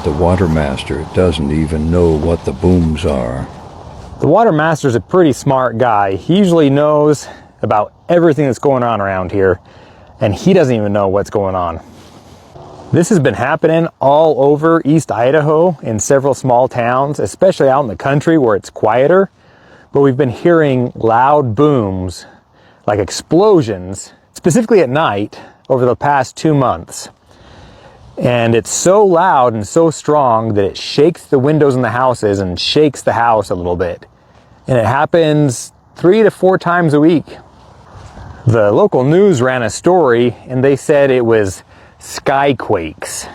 the Watermaster doesn't even know what the booms are. The Watermaster's a pretty smart guy. He usually knows about everything that's going on around here, and he doesn't even know what's going on. This has been happening all over East Idaho in several small towns, especially out in the country where it's quieter. But we've been hearing loud booms, like explosions, specifically at night over the past 2 months. And it's so loud and so strong that it shakes the windows in the houses and shakes the house a little bit. And it happens 3 to 4 times a week. The local news ran a story and they said it was skyquakes.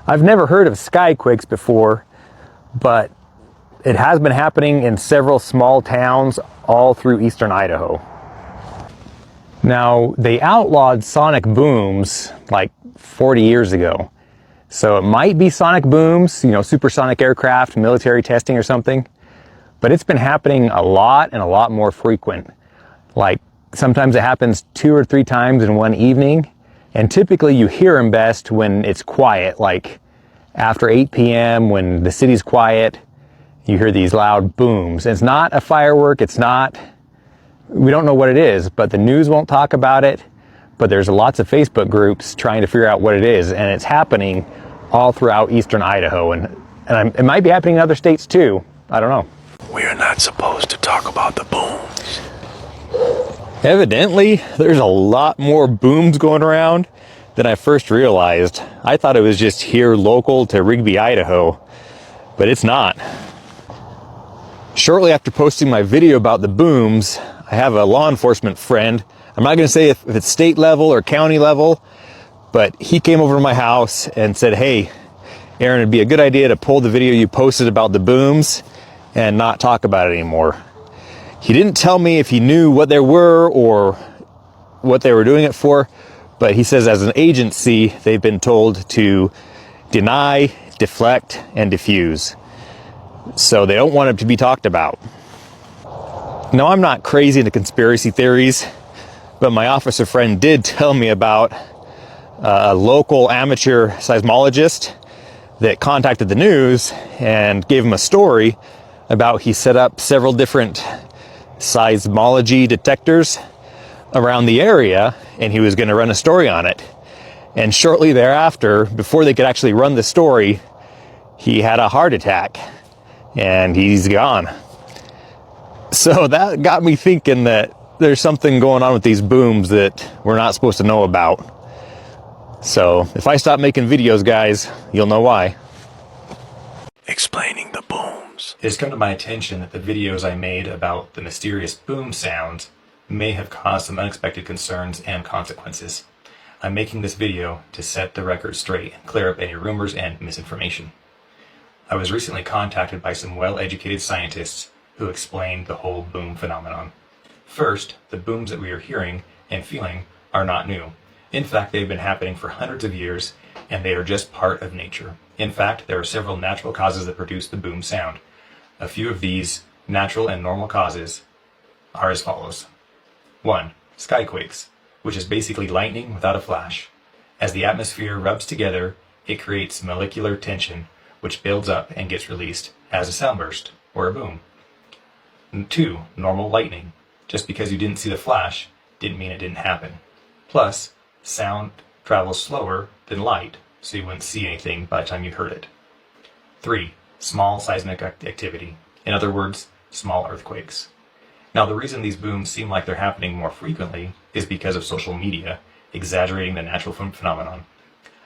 I've never heard of skyquakes before, but it has been happening in several small towns all through eastern Idaho. Now, they outlawed sonic booms like 40 years ago. So it might be sonic booms, you know, supersonic aircraft, military testing or something. But it's been happening a lot and a lot more frequent. Like sometimes it happens 2 or 3 times in one evening. And typically you hear them best when it's quiet, like after 8 p.m. when the city's quiet, you hear these loud booms. It's not a firework, we don't know what it is, but the news won't talk about it. But there's lots of Facebook groups trying to figure out what it is, and it's happening all throughout eastern Idaho, and it might be happening in other states too. I don't know. We are not supposed to talk about the booms. Evidently, there's a lot more booms going around than I first realized. I thought it was just here local to Rigby, Idaho, but it's not. Shortly after posting my video about the booms, I have a law enforcement friend. I'm not going to say if it's state level or county level, but he came over to my house and said, "Hey, Aaron, it'd be a good idea to pull the video you posted about the booms and not talk about it anymore." He didn't tell me if he knew what they were or what they were doing it for, but he says as an agency, they've been told to deny, deflect, and diffuse. So they don't want it to be talked about. Now, I'm not crazy into conspiracy theories, but my officer friend did tell me about a local amateur seismologist that contacted the news and gave him a story about he set up several different seismology detectors around the area, and he was going to run a story on it. And shortly thereafter, before they could actually run the story, he had a heart attack and he's gone. So that got me thinking that there's something going on with these booms that we're not supposed to know about. So if I stop making videos, guys, you'll know why. Explaining the booms. It has come to my attention that the videos I made about the mysterious boom sounds may have caused some unexpected concerns and consequences. I'm making this video to set the record straight and clear up any rumors and misinformation. I was recently contacted by some well-educated scientists who explained the whole boom phenomenon. First, the booms that we are hearing and feeling are not new. In fact, they've been happening for hundreds of years, and they are just part of nature. In fact, there are several natural causes that produce the boom sound. A few of these natural and normal causes are as follows. 1. Skyquakes, which is basically lightning without a flash. As the atmosphere rubs together, it creates molecular tension, which builds up and gets released as a sound burst, or a boom. 2. Normal lightning. Just because you didn't see the flash, didn't mean it didn't happen. Plus, sound travels slower than light, so you wouldn't see anything by the time you heard it. 3. Small seismic activity. In other words, small earthquakes. Now, the reason these booms seem like they're happening more frequently is because of social media, exaggerating the natural phenomenon.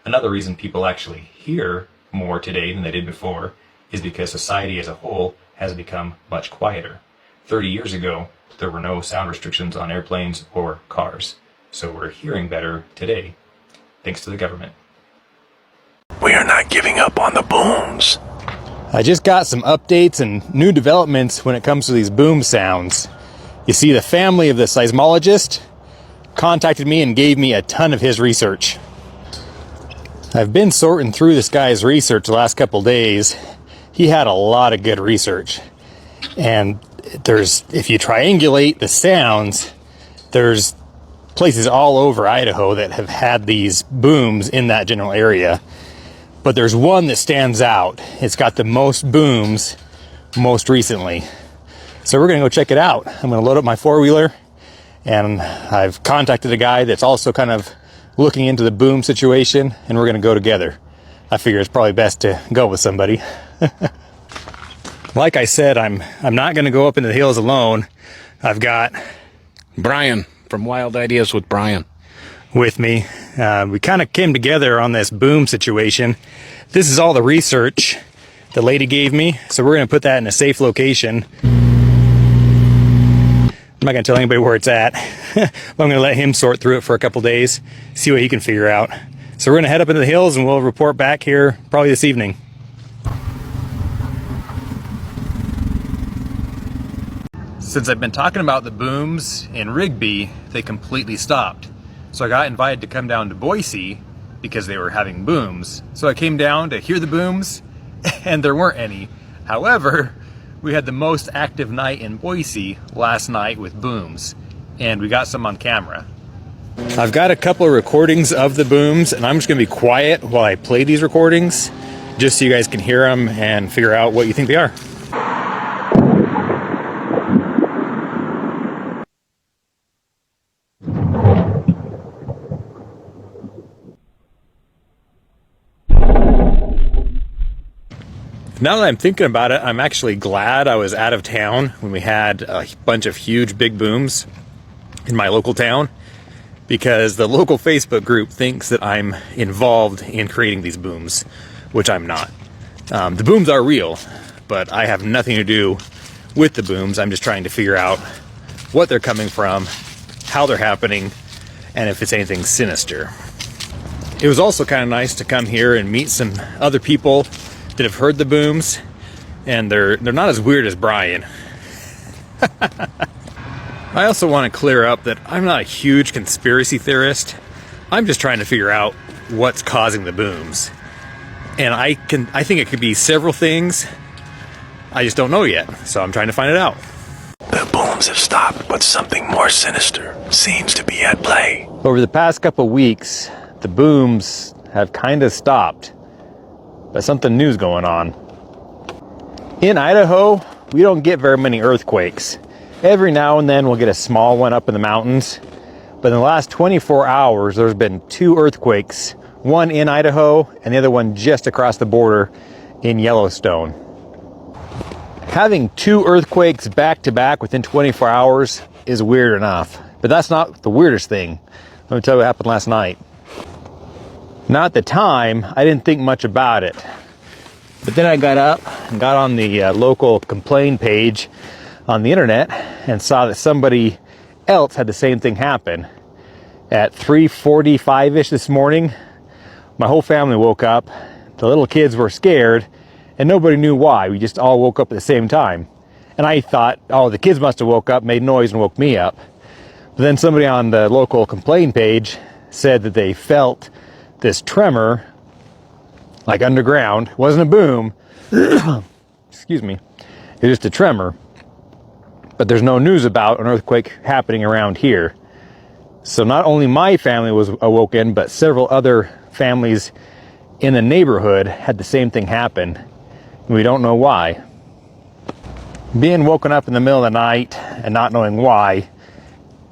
Another reason people actually hear more today than they did before is because society as a whole has become much quieter. 30 years ago, there were no sound restrictions on airplanes or cars, so we're hearing better today, thanks to the government. We are not giving up on the booms. I just got some updates and new developments when it comes to these boom sounds. You see, the family of the seismologist contacted me and gave me a ton of his research. I've been sorting through this guy's research the last couple days. He had a lot of good research. And if you triangulate the sounds, there's places all over Idaho that have had these booms in that general area. but there's one that stands out. It's got the most booms most recently. So we're gonna go check it out. I'm gonna load up my four-wheeler, and I've contacted a guy that's also kind of looking into the boom situation, and we're gonna go together. I figure it's probably best to go with somebody. Like I said, I'm not gonna go up into the hills alone. I've got Brian from Wild Ideas with Brian with me. We kind of came together on this boom situation. This is all the research the lady gave me, so we're gonna put that in a safe location. I'm not gonna tell anybody where it's at. I'm gonna let him sort through it for a couple days, see what he can figure out. So we're gonna head up into the hills and we'll report back here probably this evening. Since I've been talking about the booms in Rigby, they completely stopped. So I got invited to come down to Boise because they were having booms. So I came down to hear the booms and there weren't any. However, we had the most active night in Boise last night with booms, and we got some on camera. I've got a couple of recordings of the booms, and I'm just gonna be quiet while I play these recordings, just so you guys can hear them and figure out what you think they are. Now that I'm thinking about it, I'm actually glad I was out of town when we had a bunch of huge big booms in my local town, because the local Facebook group thinks that I'm involved in creating these booms, which I'm not. The booms are real, but I have nothing to do with the booms. I'm just trying to figure out what they're coming from, how they're happening, and if it's anything sinister. It was also kind of nice to come here and meet some other people that have heard the booms, and they're not as weird as Brian. I also want to clear up that I'm not a huge conspiracy theorist. I'm just trying to figure out what's causing the booms. And I think it could be several things. I just don't know yet, so I'm trying to find it out. The booms have stopped, but something more sinister seems to be at play. Over the past couple weeks, the booms have kind of stopped, but something new's going on. In Idaho, we don't get very many earthquakes. Every now and then we'll get a small one up in the mountains, but in the last 24 hours there's been 2 earthquakes, one in Idaho and the other one just across the border in Yellowstone. Having 2 earthquakes back to back within 24 hours is weird enough, but that's not the weirdest thing. Let me tell you what happened last night. Now at the time, I didn't think much about it. But then I got up and got on the local complaint page on the internet and saw that somebody else had the same thing happen. At 3:45-ish this morning, my whole family woke up. The little kids were scared and nobody knew why. We just all woke up at the same time. And I thought, oh, the kids must have woke up, made noise and woke me up. But then somebody on the local complaint page said that they felt this tremor, like underground. It wasn't a boom. Excuse me. It was just a tremor. But there's no news about an earthquake happening around here. So not only my family was awoken, but several other families in the neighborhood had the same thing happen. And we don't know why. Being woken up in the middle of the night and not knowing why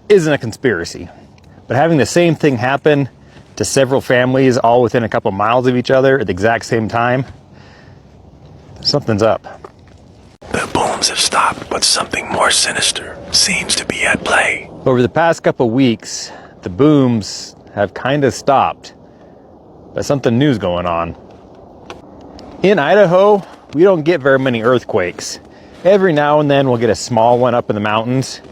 isn't a conspiracy. But having the same thing happen to several families all within a couple miles of each other at the exact same time, something's up. The booms have stopped, but something more sinister seems to be at play. Over the past couple weeks, the booms have kind of stopped, but something new's going on. In Idaho, we don't get very many earthquakes. Every now and then we'll get a small one up in the mountains,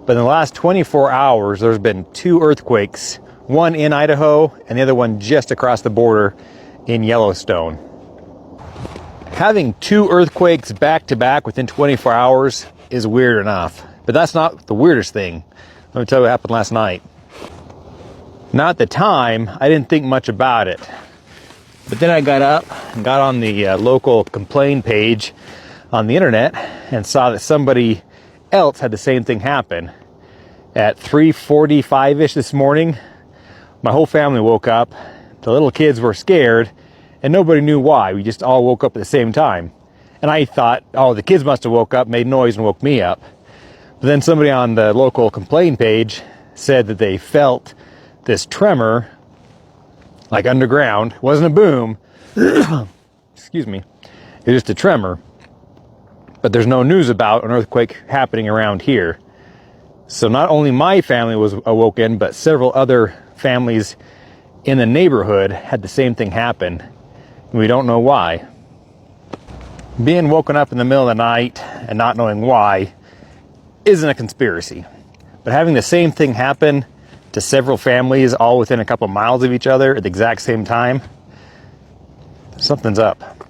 but in the last 24 hours there's been 2 earthquakes, one in Idaho and the other one just across the border in Yellowstone. Having 2 earthquakes back to back within 24 hours is weird enough, but that's not the weirdest thing. Let me tell you what happened last night. Now at the time, I didn't think much about it, but then I got up and got on the local complaint page on the internet and saw that somebody else had the same thing happen. At 3:45-ish this morning, my whole family woke up. The little kids were scared and nobody knew why. We just all woke up at the same time. And I thought, oh, the kids must have woke up, made noise, and woke me up. But then somebody on the local complaint page said that they felt this tremor, like underground. It wasn't a boom. Excuse me. It was just a tremor. But there's no news about an earthquake happening around here. So not only my family was awoken, but several other families in the neighborhood had the same thing happen. We don't know why. Being woken up in the middle of the night and not knowing why isn't a conspiracy. But having the same thing happen to several families all within a couple miles of each other at the exact same time, something's up.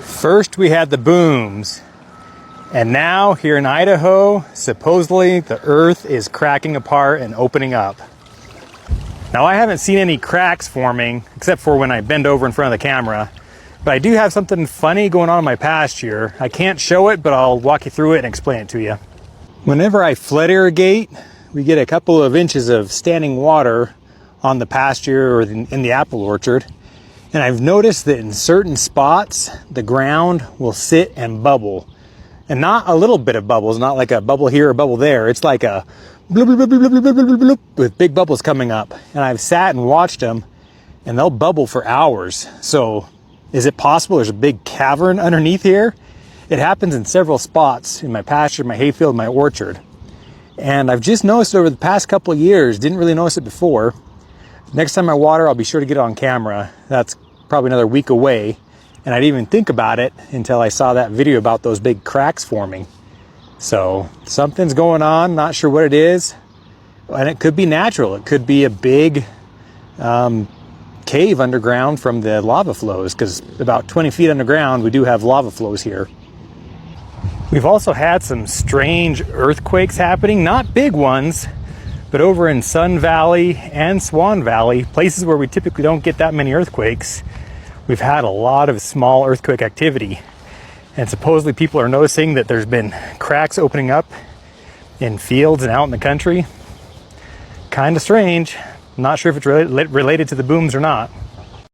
First we had the booms, and now here in Idaho, supposedly the earth is cracking apart and opening up. Now I haven't seen any cracks forming, except for when I bend over in front of the camera, but I do have something funny going on in my pasture. I can't show it, but I'll walk you through it and explain it to you. Whenever I flood irrigate, we get a couple of inches of standing water on the pasture or in the apple orchard. And I've noticed that in certain spots, the ground will sit and bubble. And not a little bit of bubbles, not like a bubble here or a bubble there. It's like a bloop, bloop, bloop, bloop, bloop, bloop, bloop, with big bubbles coming up. And I've sat and watched them, and they'll bubble for hours. So is it possible there's a big cavern underneath here? It happens in several spots in my pasture, my hayfield, my orchard. And I've just noticed over the past couple of years, didn't really notice it before. Next time I water, I'll be sure to get it on camera. That's probably another week away. And I didn't even think about it until I saw that video about those big cracks forming. So something's going on, not sure what it is. And it could be natural. It could be a big cave underground from the lava flows, because about 20 feet underground, we do have lava flows here. We've also had some strange earthquakes happening, not big ones, but over in Sun Valley and Swan Valley, places where we typically don't get that many earthquakes, we've had a lot of small earthquake activity. And supposedly people are noticing that there's been cracks opening up in fields and out in the country. Kind of strange. Not sure if it's related to the booms or not.